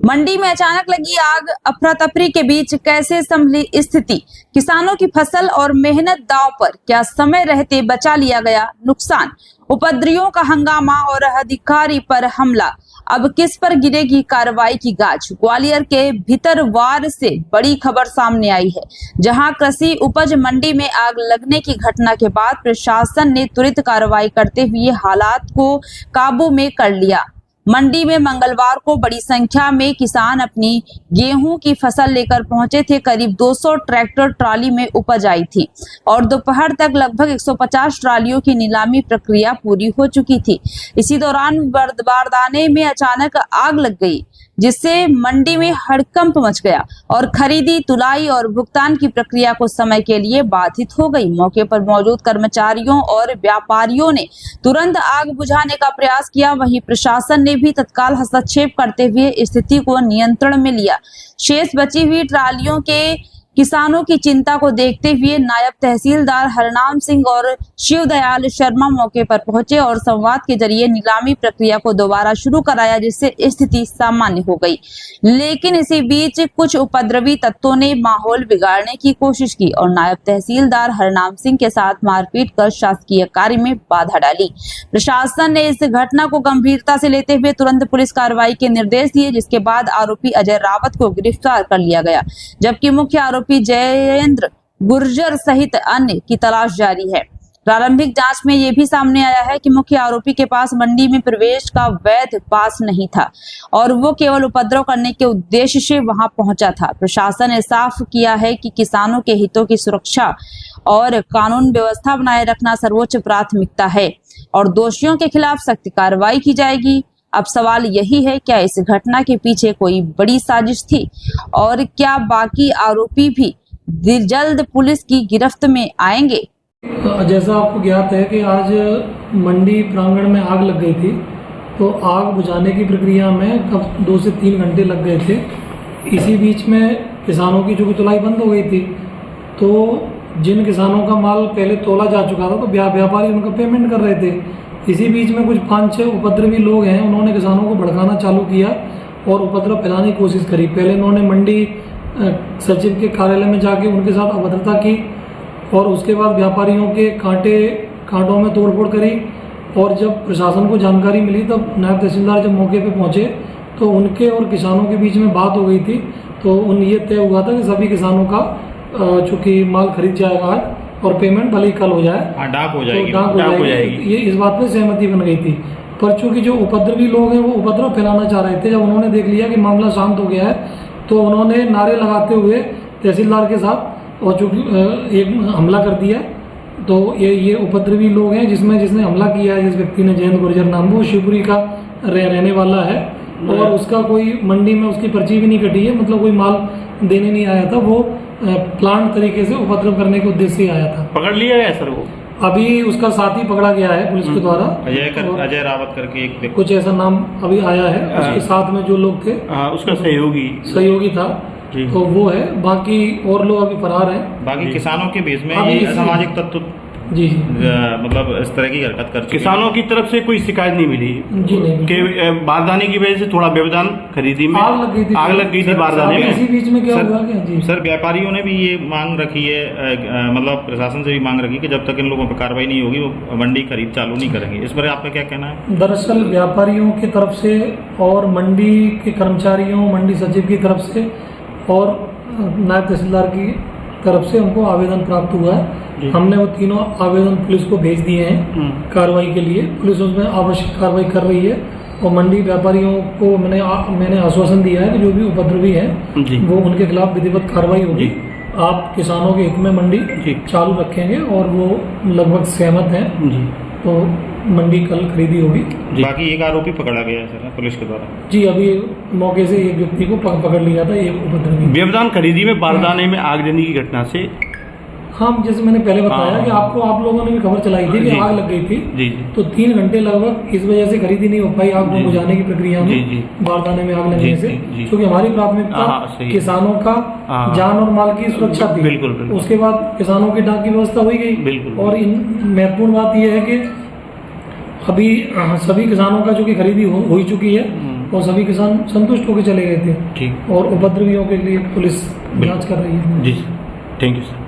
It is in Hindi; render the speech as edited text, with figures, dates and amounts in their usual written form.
मंडी में अचानक लगी आग, अफरा तफरी के बीच कैसे संभली स्थिति, किसानों की फसल और मेहनत दांव पर, क्या समय रहते बचा लिया गया नुकसान, उपद्रवियों का हंगामा और अधिकारी पर हमला, अब किस पर गिरेगी कार्रवाई की गाज। ग्वालियर के भीतरवार से बड़ी खबर सामने आई है, जहां कृषि उपज मंडी में आग लगने की घटना के बाद प्रशासन ने तुरंत कार्रवाई करते हुए हालात को काबू में कर लिया। मंडी में मंगलवार को बड़ी संख्या में किसान अपनी गेहूं की फसल लेकर पहुंचे थे। करीब 200 ट्रैक्टर ट्राली में उपज आई थी और दोपहर तक लगभग 150 ट्रालियों की नीलामी प्रक्रिया पूरी हो चुकी थी। इसी दौरान बारदाने में अचानक आग लग गई, जिससे मंडी में हड़कंप मच गया और खरीदी, तुलाई और भुगतान की प्रक्रिया को समय के लिए बाधित हो गई। मौके पर मौजूद कर्मचारियों और व्यापारियों ने तुरंत आग बुझाने का प्रयास किया। वहीं प्रशासन ने भी तत्काल हस्तक्षेप करते हुए स्थिति को नियंत्रण में लिया। शेष बची हुई ट्रालियों के किसानों की चिंता को देखते हुए नायब तहसीलदार हरनाम सिंह और शिवदयाल शर्मा मौके पर पहुंचे और संवाद के जरिए नीलामी प्रक्रिया को दोबारा शुरू कराया, जिससे स्थिति सामान्य हो गई। लेकिन इसी बीच कुछ उपद्रवी तत्वों ने माहौल बिगाड़ने की कोशिश की और नायब तहसीलदार हरनाम सिंह के साथ मारपीट कर शासकीय कार्य में बाधा डाली। प्रशासन ने इस घटना को गंभीरता से लेते हुए तुरंत पुलिस कार्रवाई के निर्देश दिए, जिसके बाद आरोपी अजय रावत को गिरफ्तार कर लिया गया, जबकि मुख्य आरोपी जयेंद्र गुर्जर सहित अन्य की तलाश जारी है। प्रारंभिक जांच में यह भी सामने आया है कि मुख्य आरोपी के पास मंडी में प्रवेश का वैध पास नहीं था और वो केवल उपद्रव करने के उद्देश्य से वहां पहुंचा था। प्रशासन ने साफ किया है कि किसानों के हितों की सुरक्षा और कानून व्यवस्था बनाए रखना सर्वोच्च प्राथमिकता है और दोषियों के खिलाफ सख्त कार्रवाई की जाएगी। अब सवाल यही है, क्या इस घटना के पीछे कोई बड़ी साजिश थी और क्या बाकी आरोपी भी जल्द पुलिस की गिरफ्त में आएंगे? जैसा आपको ज्ञात है कि आज मंडी प्रांगण में आग लग गई थी, तो आग बुझाने की प्रक्रिया में कब 2 से 3 घंटे लग गए थे। इसी बीच में किसानों की जो तुलाई बंद हो गई थी, तो जिन किसानों का माल पहले तोला जा चुका था तो व्यापारी उनका पेमेंट कर रहे थे। इसी बीच में कुछ 5-6 उपद्रवी लोग हैं, उन्होंने किसानों को भड़काना चालू किया और उपद्रव फैलाने की कोशिश करी। पहले उन्होंने मंडी सचिव के कार्यालय में जाके उनके साथ अभद्रता की और उसके बाद व्यापारियों के कांटों में तोड़फोड़ करी। और जब प्रशासन को जानकारी मिली तब नायब तहसीलदार जब मौके पे पहुंचे तो उनके और किसानों के बीच में बात हो गई थी। तो ये तय हुआ था कि सभी किसानों का चूँकि माल खरीद जाएगा आज और पेमेंट भले ही कल हो जाए, डाक हो जाएगी, तो डाक हो जाएगी। ये इस बात पे सहमति बन गई थी। पर चूंकि जो उपद्रवी लोग हैं वो उपद्रव फैलाना चाह रहे थे, जब उन्होंने देख लिया कि मामला शांत हो गया है तो उन्होंने नारे लगाते हुए तहसीलदार के साथ और चूंकि एक हमला कर दिया। तो ये उपद्रवी लोग हैं, जिसने हमला किया है, जिस व्यक्ति ने जयेंद्र गुर्जर नाम, वो शिवपुरी का रहने वाला है और उसका कोई मंडी में उसकी पर्ची भी नहीं कटी है, मतलब कोई माल देने नहीं आया था। वो प्लांट तरीके से उपद्रव करने के उद्देश्य से आया था। पकड़ लिया गया सर? वो अभी उसका साथी पकड़ा गया है पुलिस के द्वारा, अजय रावत करके एक कुछ ऐसा नाम अभी आया है। उसके साथ में जो लोग थे, उसका सहयोगी था, तो वो है। बाकी और लोग अभी फरार हैं। बाकी किसानों के बीच में ये असामाजिक तत्व जी मतलब इस तरह की हरकत कर किसानों की तरफ से कोई शिकायत नहीं मिली जी नहीं के बारदाने की वजह से थोड़ा व्यवधान खरीदी में आग लग गई थी बारदाने में। इसी बीच में क्या हुआ जी? सर व्यापारियों ने भी ये मांग रखी है, मतलब प्रशासन से भी मांग रखी कि जब तक इन लोगों पर कार्रवाई नहीं होगी वो मंडी खरीद चालू नहीं करेंगे। इस पर आपका क्या कहना है? दरअसल व्यापारियों की तरफ से और मंडी के कर्मचारियों, मंडी सचिव की तरफ से और नायब तहसीलदार की तरफ से हमको आवेदन प्राप्त हुआ है। हमने वो तीनों आवेदन पुलिस को भेज दिए हैं कार्रवाई के लिए। पुलिस उसमें आवश्यक कार्रवाई कर रही है और मंडी व्यापारियों को मैंने आश्वासन दिया है कि जो भी उपद्रवी हैं वो उनके खिलाफ विधिवत कार्रवाई होगी। आप किसानों के हित में मंडी चालू रखेंगे और वो लगभग सहमत हैं, तो मंडी कल खरीदी होगी। बाकी एक आरोपी पकड़ा गया है सर पुलिस के द्वारा? जी, अभी मौके से एक व्यक्ति को पकड़ लिया था, एक उपद्रवी। व्यवधान खरीदी में बारदाने में आग लगने की घटना से हम जैसे मैंने पहले बताया कि आप लोगों ने भी खबर चलाई थी कि आग लग गई थी, तो 3 घंटे लगभग इस वजह से खरीदी नहीं हो पाई आग को बुझाने की प्रक्रिया में, बारदाने में आग लगने से। क्योंकि हमारी प्राथमिकता किसानों का जान और माल की सुरक्षा थी। उसके बाद किसानों की डाक की व्यवस्था हो गई। और महत्वपूर्ण बात यह है कि अभी सभी किसानों का जो कि खरीदी हो ही चुकी है और सभी किसान संतुष्ट होकर चले गए थे। ठीक। और उपद्रवियों के लिए पुलिस जांच कर रही है। जी, थैंक यू सर।